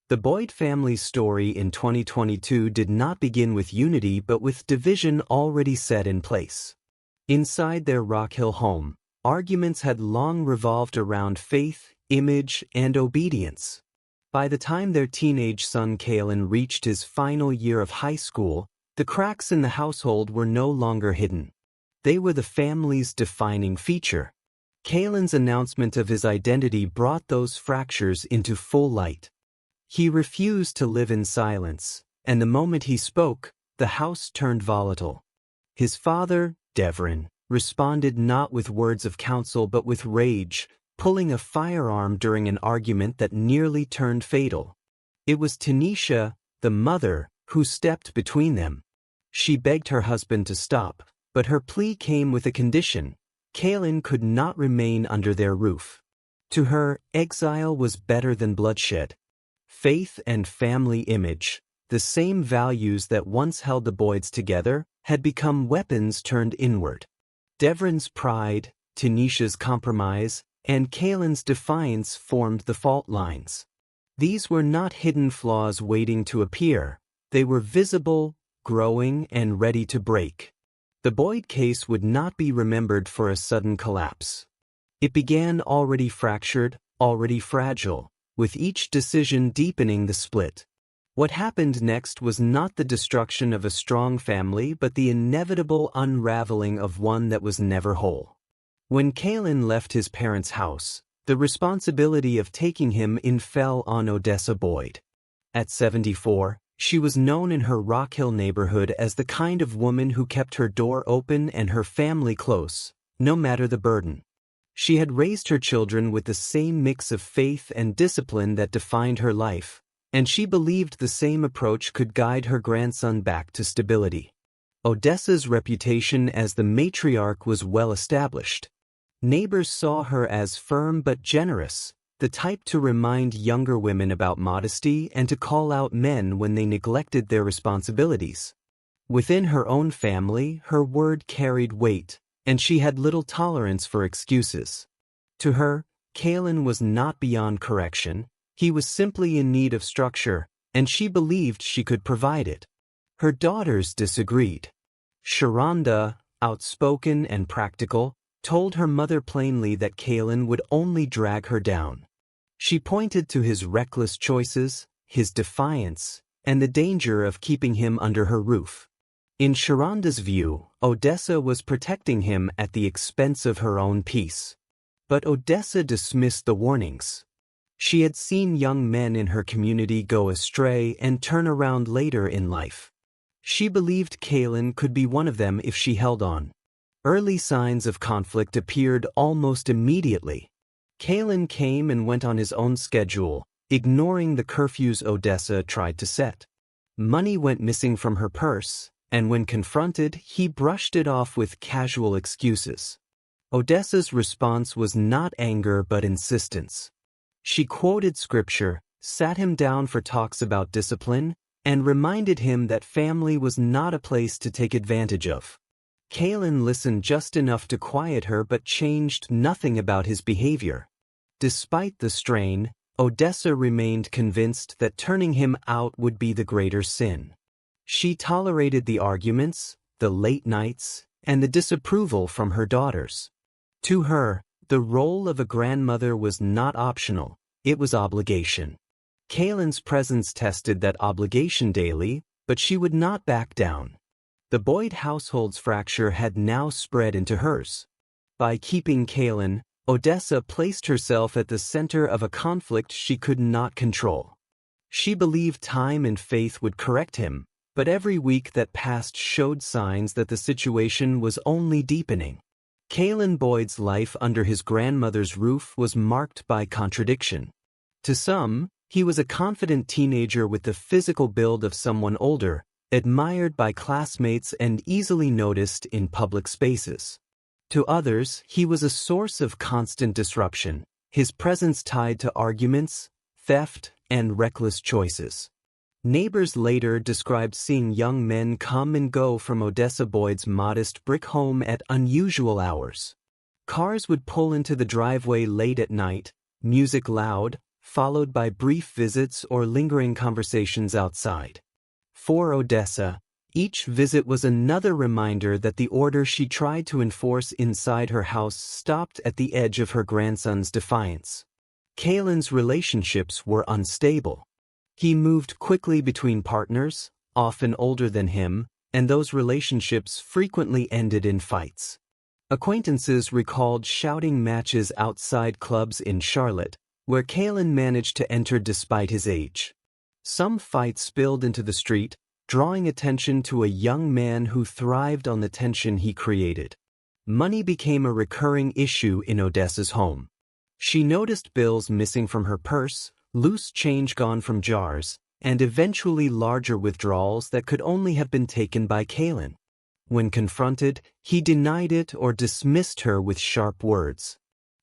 The Boyd family's story in 2022 did not begin with unity but with division already set in place. Inside their Rock Hill home, arguments had long revolved around faith, image, and obedience. By the time their teenage son Kalin reached his final year of high school, the cracks in the household were no longer hidden. They were the family's defining feature. Kalin's announcement of his identity brought those fractures into full light. He refused to live in silence, and the moment he spoke, the house turned volatile. His father, Devrin, responded not with words of counsel but with rage, pulling a firearm during an argument that nearly turned fatal. It was Tanisha, the mother, who stepped between them. She begged her husband to stop, but her plea came with a condition: Kalin could not remain under their roof. To her, exile was better than bloodshed. Faith and family image, the same values that once held the Boyds together, had become weapons turned inward. Devrin's pride, Tanisha's compromise, and Kalin's defiance formed the fault lines. These were not hidden flaws waiting to appear. They were visible, growing, and ready to break. The Boyd case would not be remembered for a sudden collapse. It began already fractured, already fragile, with each decision deepening the split. What happened next was not the destruction of a strong family but the inevitable unraveling of one that was never whole. When Kalin left his parents' house, the responsibility of taking him in fell on Odessa Boyd. At 74, she was known in her Rock Hill neighborhood as the kind of woman who kept her door open and her family close, no matter the burden. She had raised her children with the same mix of faith and discipline that defined her life, and she believed the same approach could guide her grandson back to stability. Odessa's reputation as the matriarch was well established. Neighbors saw her as firm but generous, the type to remind younger women about modesty and to call out men when they neglected their responsibilities. Within her own family, her word carried weight, and she had little tolerance for excuses. To her, Kalin was not beyond correction. He was simply in need of structure, and she believed she could provide it. Her daughters disagreed. Sharonda, outspoken and practical, told her mother plainly that Kalin would only drag her down. She pointed to his reckless choices, his defiance, and the danger of keeping him under her roof. In Sharonda's view, Odessa was protecting him at the expense of her own peace. But Odessa dismissed the warnings. She had seen young men in her community go astray and turn around later in life. She believed Kalin could be one of them if she held on. Early signs of conflict appeared almost immediately. Kalin came and went on his own schedule, ignoring the curfews Odessa tried to set. Money went missing from her purse, and when confronted, he brushed it off with casual excuses. Odessa's response was not anger but insistence. She quoted scripture, sat him down for talks about discipline, and reminded him that family was not a place to take advantage of. Kalin listened just enough to quiet her but changed nothing about his behavior. Despite the strain, Odessa remained convinced that turning him out would be the greater sin. She tolerated the arguments, the late nights, and the disapproval from her daughters. To her, the role of a grandmother was not optional, it was obligation. Kalin's presence tested that obligation daily, but she would not back down. The Boyd household's fracture had now spread into hers. By keeping Kalin, Odessa placed herself at the center of a conflict she could not control. She believed time and faith would correct him, but every week that passed showed signs that the situation was only deepening. Kalin Boyd's life under his grandmother's roof was marked by contradiction. To some, he was a confident teenager with the physical build of someone older, admired by classmates and easily noticed in public spaces. To others, he was a source of constant disruption, his presence tied to arguments, theft, and reckless choices. Neighbors later described seeing young men come and go from Odessa Boyd's modest brick home at unusual hours. Cars would pull into the driveway late at night, music loud, followed by brief visits or lingering conversations outside. For Odessa, each visit was another reminder that the order she tried to enforce inside her house stopped at the edge of her grandson's defiance. Kalin's relationships were unstable. He moved quickly between partners, often older than him, and those relationships frequently ended in fights. Acquaintances recalled shouting matches outside clubs in Charlotte, where Kalin managed to enter despite his age. Some fights spilled into the street, drawing attention to a young man who thrived on the tension he created. Money became a recurring issue in Odessa's home. She noticed bills missing from her purse, loose change gone from jars, and eventually larger withdrawals that could only have been taken by Kalin. When confronted, he denied it or dismissed her with sharp words.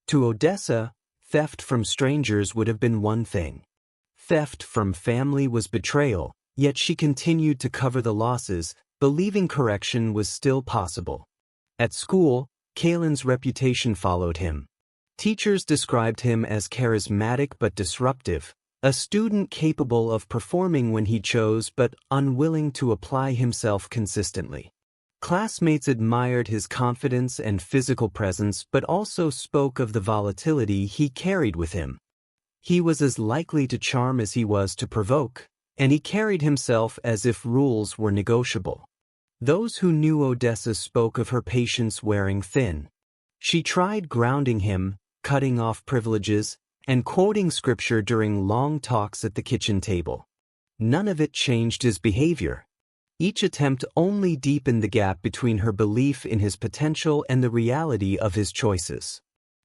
To Odessa, theft from strangers would have been one thing. Theft from family was betrayal, yet she continued to cover the losses, believing correction was still possible. At school, Kalin's reputation followed him. Teachers described him as charismatic but disruptive, a student capable of performing when he chose but unwilling to apply himself consistently. Classmates admired his confidence and physical presence but also spoke of the volatility he carried with him. He was as likely to charm as he was to provoke, and he carried himself as if rules were negotiable. Those who knew Odessa spoke of her patience wearing thin. She tried grounding him, cutting off privileges, and quoting scripture during long talks at the kitchen table. None of it changed his behavior. Each attempt only deepened the gap between her belief in his potential and the reality of his choices.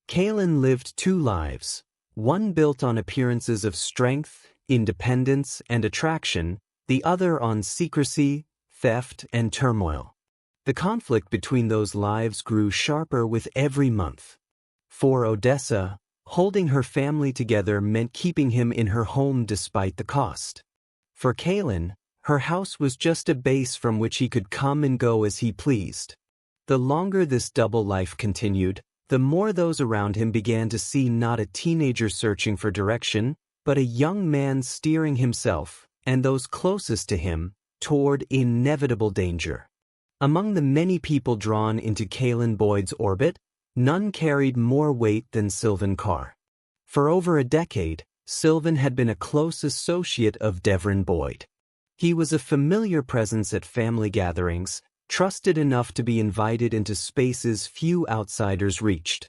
Kalin lived two lives, one built on appearances of strength, independence, and attraction, the other on secrecy, theft, and turmoil. The conflict between those lives grew sharper with every month. For Odessa, holding her family together meant keeping him in her home despite the cost. For Kalin, her house was just a base from which he could come and go as he pleased. The longer this double life continued, the more those around him began to see not a teenager searching for direction, but a young man steering himself, and those closest to him, toward inevitable danger. Among the many people drawn into Kalin Boyd's orbit, none carried more weight than Sylvan Carr. For over a decade, Sylvan had been a close associate of Devrin Boyd. He was a familiar presence at family gatherings, trusted enough to be invited into spaces few outsiders reached.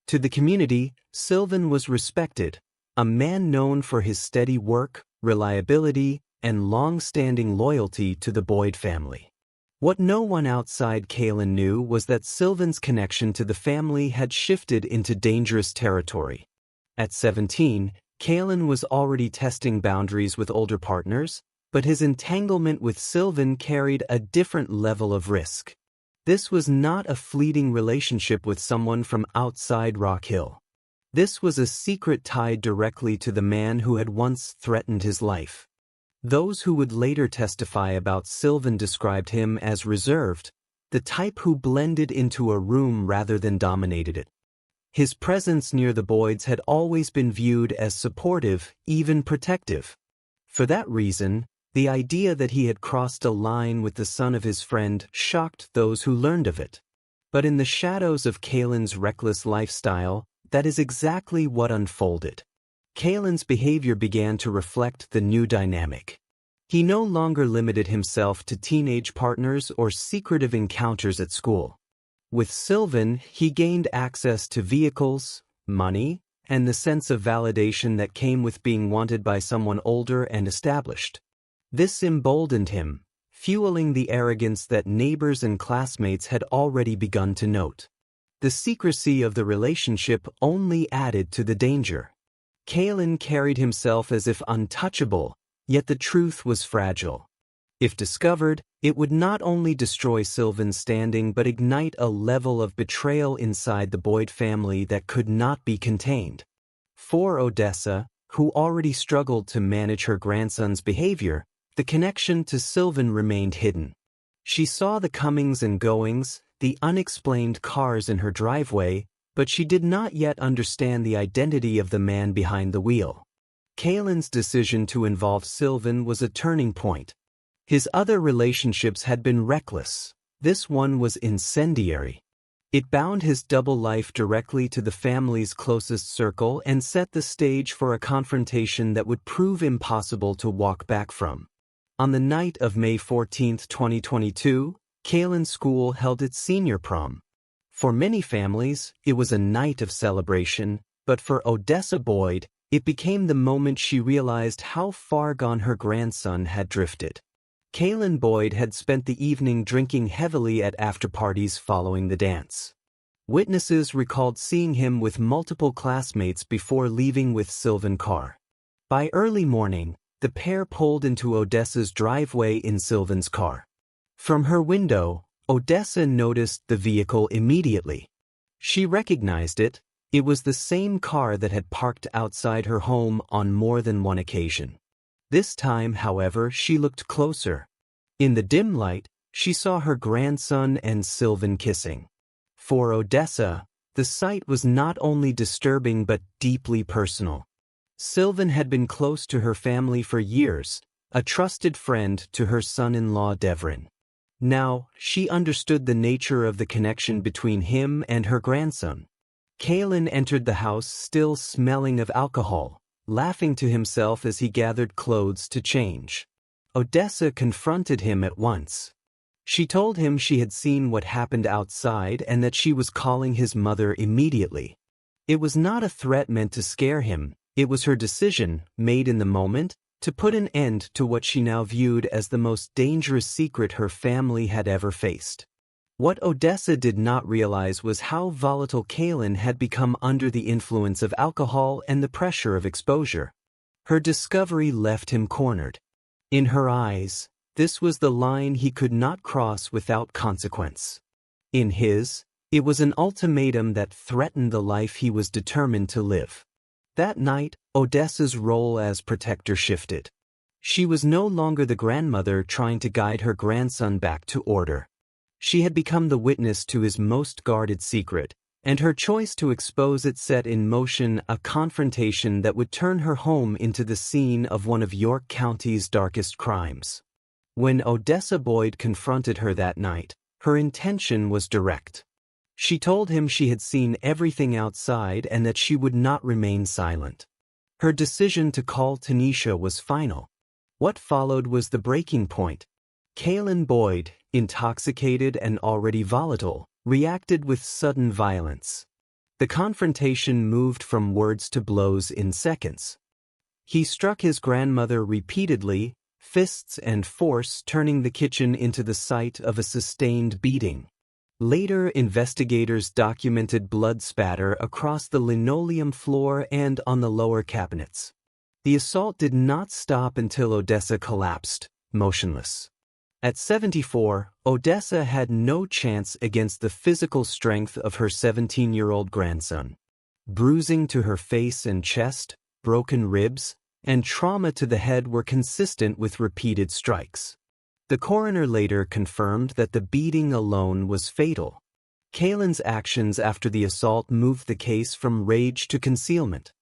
To the community, Sylvan was respected, a man known for his steady work, reliability, and long-standing loyalty to the Boyd family. What no one outside Kalin knew was that Sylvan's connection to the family had shifted into dangerous territory. At 17, Kalin was already testing boundaries with older partners, but his entanglement with Sylvan carried a different level of risk. This was not a fleeting relationship with someone from outside Rock Hill. This was a secret tied directly to the man who had once threatened his life. Those who would later testify about Sylvan described him as reserved, the type who blended into a room rather than dominated it. His presence near the Boyds had always been viewed as supportive, even protective. For that reason, the idea that he had crossed a line with the son of his friend shocked those who learned of it. But in the shadows of Kalin's reckless lifestyle, that is exactly what unfolded. Kalin's behavior began to reflect the new dynamic. He no longer limited himself to teenage partners or secretive encounters at school. With Sylvan, he gained access to vehicles, money, and the sense of validation that came with being wanted by someone older and established. This emboldened him, fueling the arrogance that neighbors and classmates had already begun to note. The secrecy of the relationship only added to the danger. Kalin carried himself as if untouchable, yet the truth was fragile. If discovered, it would not only destroy Sylvan's standing but ignite a level of betrayal inside the Boyd family that could not be contained. For Odessa, who already struggled to manage her grandson's behavior, the connection to Sylvan remained hidden. She saw the comings and goings, the unexplained cars in her driveway, but she did not yet understand the identity of the man behind the wheel. Kalin's decision to involve Sylvan was a turning point. His other relationships had been reckless. This one was incendiary. It bound his double life directly to the family's closest circle and set the stage for a confrontation that would prove impossible to walk back from. On the night of May 14, 2022, Kalin's school held its senior prom. For many families, it was a night of celebration, but for Odessa Boyd, it became the moment she realized how far gone her grandson had drifted. Kalin Boyd had spent the evening drinking heavily at after-parties following the dance. Witnesses recalled seeing him with multiple classmates before leaving with Sylvan car. By early morning, the pair pulled into Odessa's driveway in Sylvan's car. From her window, Odessa noticed the vehicle immediately. She recognized it. It was the same car that had parked outside her home on more than one occasion. This time, however, she looked closer. In the dim light, she saw her grandson and Sylvan kissing. For Odessa, the sight was not only disturbing but deeply personal. Sylvan had been close to her family for years, a trusted friend to her son-in-law Devrin. Now, she understood the nature of the connection between him and her grandson. Kalin entered the house still smelling of alcohol, laughing to himself as he gathered clothes to change. Odessa confronted him at once. She told him she had seen what happened outside and that she was calling his mother immediately. It was not a threat meant to scare him, it was her decision, made in the moment, to put an end to what she now viewed as the most dangerous secret her family had ever faced. What Odessa did not realize was how volatile Kalin had become under the influence of alcohol and the pressure of exposure. Her discovery left him cornered. In her eyes, this was the line he could not cross without consequence. In his, it was an ultimatum that threatened the life he was determined to live. That night, Odessa's role as protector shifted. She was no longer the grandmother trying to guide her grandson back to order. She had become the witness to his most guarded secret, and her choice to expose it set in motion a confrontation that would turn her home into the scene of one of York County's darkest crimes. When Odessa Boyd confronted her that night, her intention was direct. She told him she had seen everything outside and that she would not remain silent. Her decision to call Tanisha was final. What followed was the breaking point. Kalin Boyd, intoxicated and already volatile, reacted with sudden violence. The confrontation moved from words to blows in seconds. He struck his grandmother repeatedly, fists and force turning the kitchen into the site of a sustained beating. Later, investigators documented blood spatter across the linoleum floor and on the lower cabinets. The assault did not stop until Odessa collapsed, motionless. At 74, Odessa had no chance against the physical strength of her 17-year-old grandson. Bruising to her face and chest, broken ribs, and trauma to the head were consistent with repeated strikes. The coroner later confirmed that the beating alone was fatal. Kalin's actions after the assault moved the case from rage to concealment.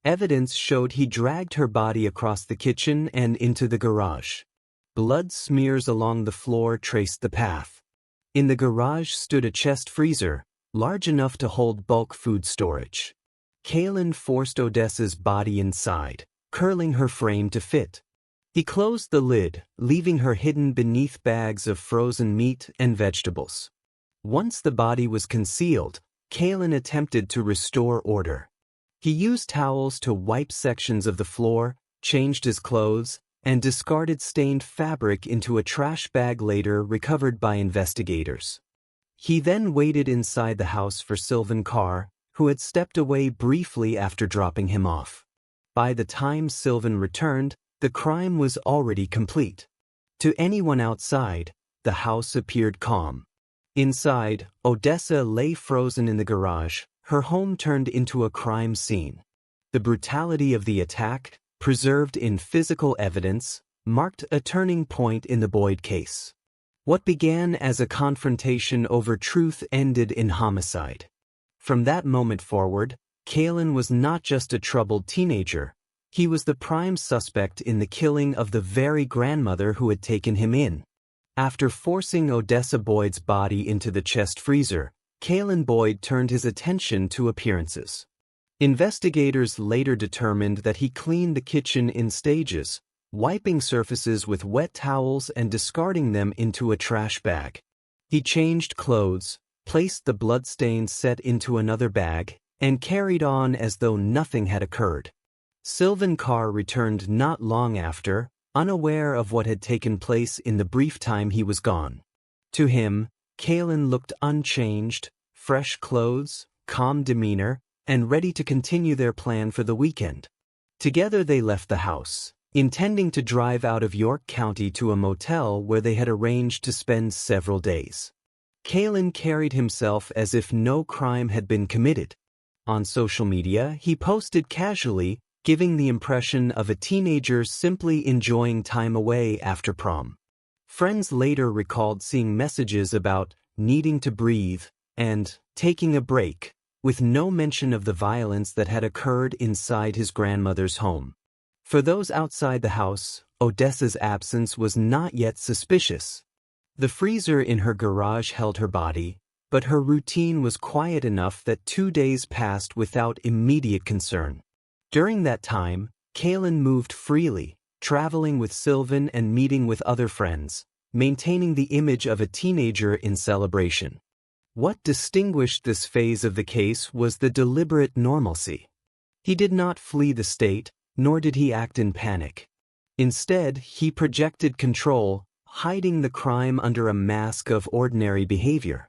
Evidence showed he dragged her body across the kitchen and into the garage. Blood smears along the floor traced the path. In the garage stood a chest freezer, large enough to hold bulk food storage. Kalin forced Odessa's body inside, curling her frame to fit. He closed the lid, leaving her hidden beneath bags of frozen meat and vegetables. Once the body was concealed, Kalin attempted to restore order. He used towels to wipe sections of the floor, changed his clothes, and discarded stained fabric into a trash bag later recovered by investigators. He then waited inside the house for Sylvan Carr, who had stepped away briefly after dropping him off. By the time Sylvan returned, the crime was already complete. To anyone outside, the house appeared calm. Inside, Odessa lay frozen in the garage, her home turned into a crime scene. The brutality of the attack, preserved in physical evidence, marked a turning point in the Boyd case. What began as a confrontation over truth ended in homicide. From that moment forward, Kalin was not just a troubled teenager. He was the prime suspect in the killing of the very grandmother who had taken him in. After forcing Odessa Boyd's body into the chest freezer, Kalin Boyd turned his attention to appearances. Investigators later determined that he cleaned the kitchen in stages, wiping surfaces with wet towels and discarding them into a trash bag. He changed clothes, placed the bloodstained set into another bag, and carried on as though nothing had occurred. Sylvan Carr returned not long after, unaware of what had taken place in the brief time he was gone. To him, Kalin looked unchanged, fresh clothes, calm demeanor, and ready to continue their plan for the weekend. Together they left the house, intending to drive out of York County to a motel where they had arranged to spend several days. Kalin carried himself as if no crime had been committed. On social media, he posted casually, giving the impression of a teenager simply enjoying time away after prom. Friends later recalled seeing messages about needing to breathe and taking a break, with no mention of the violence that had occurred inside his grandmother's home. For those outside the house, Odessa's absence was not yet suspicious. The freezer in her garage held her body, but her routine was quiet enough that 2 days passed without immediate concern. During that time, Kalin moved freely, traveling with Sylvan and meeting with other friends, maintaining the image of a teenager in celebration. What distinguished this phase of the case was the deliberate normalcy. He did not flee the state, nor did he act in panic. Instead, he projected control, hiding the crime under a mask of ordinary behavior.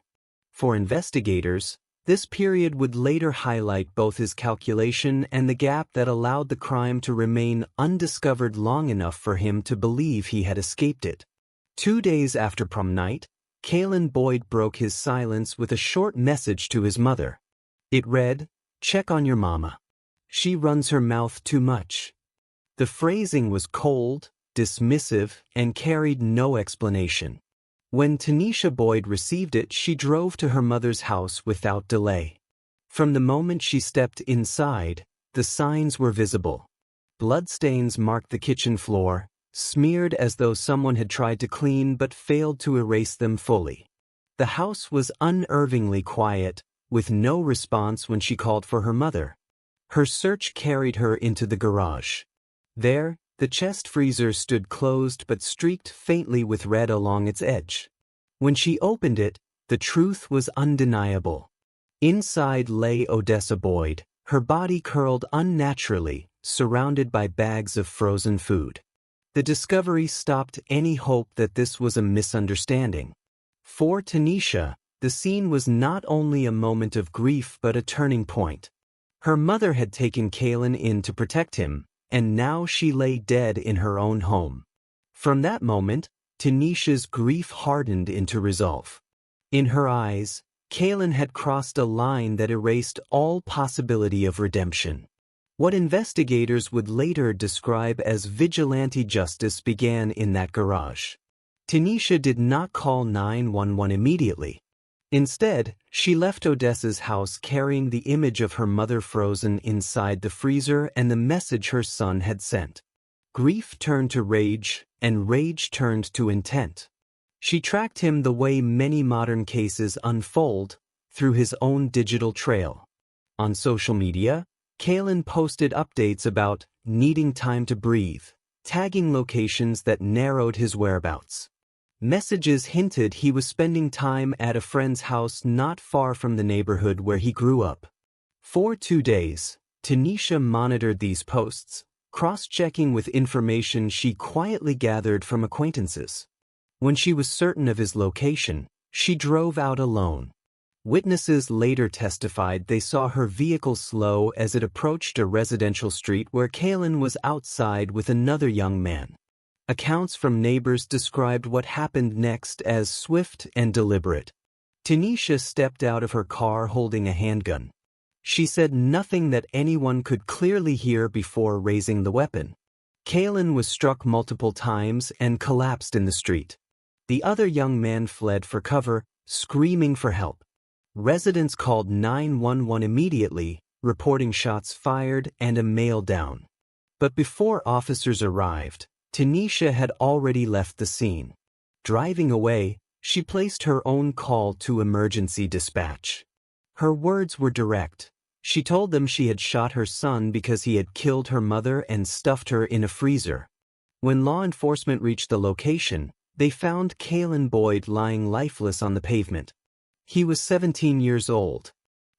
For investigators, this period would later highlight both his calculation and the gap that allowed the crime to remain undiscovered long enough for him to believe he had escaped it. 2 days after prom night, Kalin Boyd broke his silence with a short message to his mother. It read, "Check on your mama. She runs her mouth too much." The phrasing was cold, dismissive, and carried no explanation. When Tanisha Boyd received it, she drove to her mother's house without delay. From the moment she stepped inside, the signs were visible. Bloodstains marked the kitchen floor, smeared as though someone had tried to clean but failed to erase them fully. The house was unnervingly quiet, with no response when she called for her mother. Her search carried her into the garage. There, the chest freezer stood closed but streaked faintly with red along its edge. When she opened it, the truth was undeniable. Inside lay Odessa Boyd, her body curled unnaturally, surrounded by bags of frozen food. The discovery stopped any hope that this was a misunderstanding. For Tanisha, the scene was not only a moment of grief but a turning point. Her mother had taken Kalin in to protect him, and now she lay dead in her own home. From that moment, Tanisha's grief hardened into resolve. In her eyes, Kalin had crossed a line that erased all possibility of redemption. What investigators would later describe as vigilante justice began in that garage. Tanisha did not call 911 immediately. Instead, she left Odessa's house carrying the image of her mother frozen inside the freezer and the message her son had sent. Grief turned to rage, and rage turned to intent. She tracked him the way many modern cases unfold, through his own digital trail. On social media, Kalin posted updates about needing time to breathe, tagging locations that narrowed his whereabouts. Messages hinted he was spending time at a friend's house not far from the neighborhood where he grew up. For 2 days, Tanisha monitored these posts, cross-checking with information she quietly gathered from acquaintances. When she was certain of his location, she drove out alone. Witnesses later testified they saw her vehicle slow as it approached a residential street where Kalin was outside with another young man. Accounts from neighbors described what happened next as swift and deliberate. Tanisha stepped out of her car holding a handgun. She said nothing that anyone could clearly hear before raising the weapon. Kalin was struck multiple times and collapsed in the street. The other young man fled for cover, screaming for help. Residents called 911 immediately, reporting shots fired and a male down. But before officers arrived, Tanisha had already left the scene. Driving away, she placed her own call to emergency dispatch. Her words were direct. She told them she had shot her son because he had killed her mother and stuffed her in a freezer. When law enforcement reached the location, they found Kalin Boyd lying lifeless on the pavement. He was 17 years old.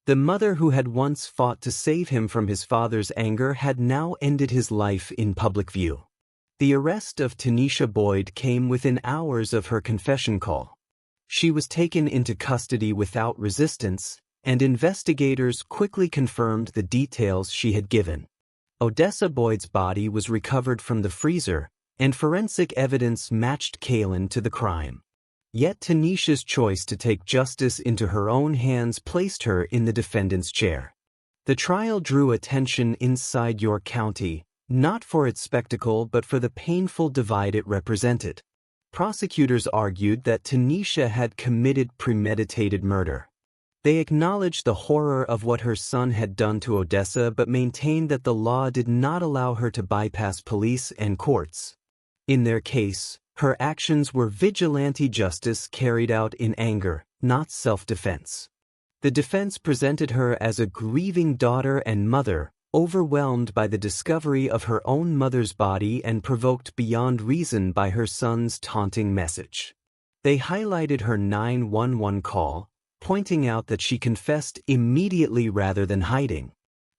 The mother who had once fought to save him from his father's anger had now ended his life in public view. The arrest of Tanisha Boyd came within hours of her confession call. She was taken into custody without resistance, and investigators quickly confirmed the details she had given. Odessa Boyd's body was recovered from the freezer, and forensic evidence matched Kalin to the crime. Yet Tanisha's choice to take justice into her own hands placed her in the defendant's chair. The trial drew attention inside York County, not for its spectacle but for the painful divide it represented. Prosecutors argued that Tanisha had committed premeditated murder. They acknowledged the horror of what her son had done to Odessa but maintained that the law did not allow her to bypass police and courts. In their case, her actions were vigilante justice carried out in anger, not self-defense. The defense presented her as a grieving daughter and mother, overwhelmed by the discovery of her own mother's body and provoked beyond reason by her son's taunting message. They highlighted her 911 call, pointing out that she confessed immediately rather than hiding.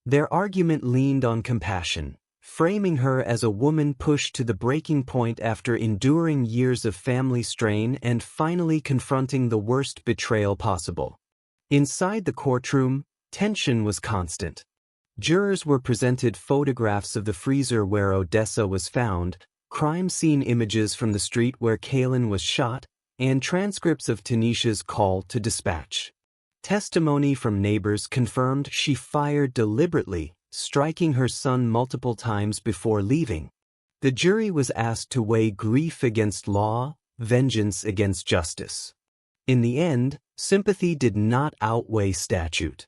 Their argument leaned on compassion, framing her as a woman pushed to the breaking point after enduring years of family strain and finally confronting the worst betrayal possible. Inside the courtroom, tension was constant. Jurors were presented photographs of the freezer where Odessa was found, crime scene images from the street where Kalin was shot, and transcripts of Tanisha's call to dispatch. Testimony from neighbors confirmed she fired deliberately, striking her son multiple times before leaving. The jury was asked to weigh grief against law, vengeance against justice. In the end, sympathy did not outweigh statute.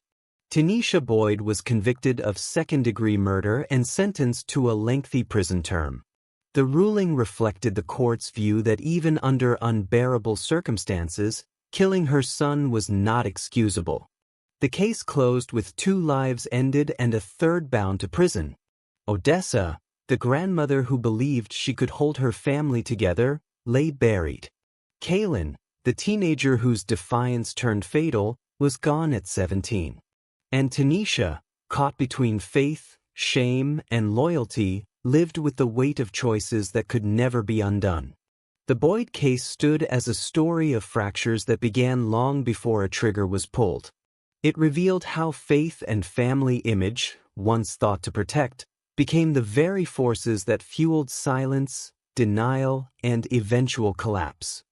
Tanisha Boyd was convicted of second-degree murder and sentenced to a lengthy prison term. The ruling reflected the court's view that even under unbearable circumstances, killing her son was not excusable. The case closed with 2 lives ended and a third bound to prison. Odessa, the grandmother who believed she could hold her family together, lay buried. Kalin, the teenager whose defiance turned fatal, was gone at 17. And Tanisha, caught between faith, shame, and loyalty, lived with the weight of choices that could never be undone. The Boyd case stood as a story of fractures that began long before a trigger was pulled. It revealed how faith and family image, once thought to protect, became the very forces that fueled silence, denial, and eventual collapse.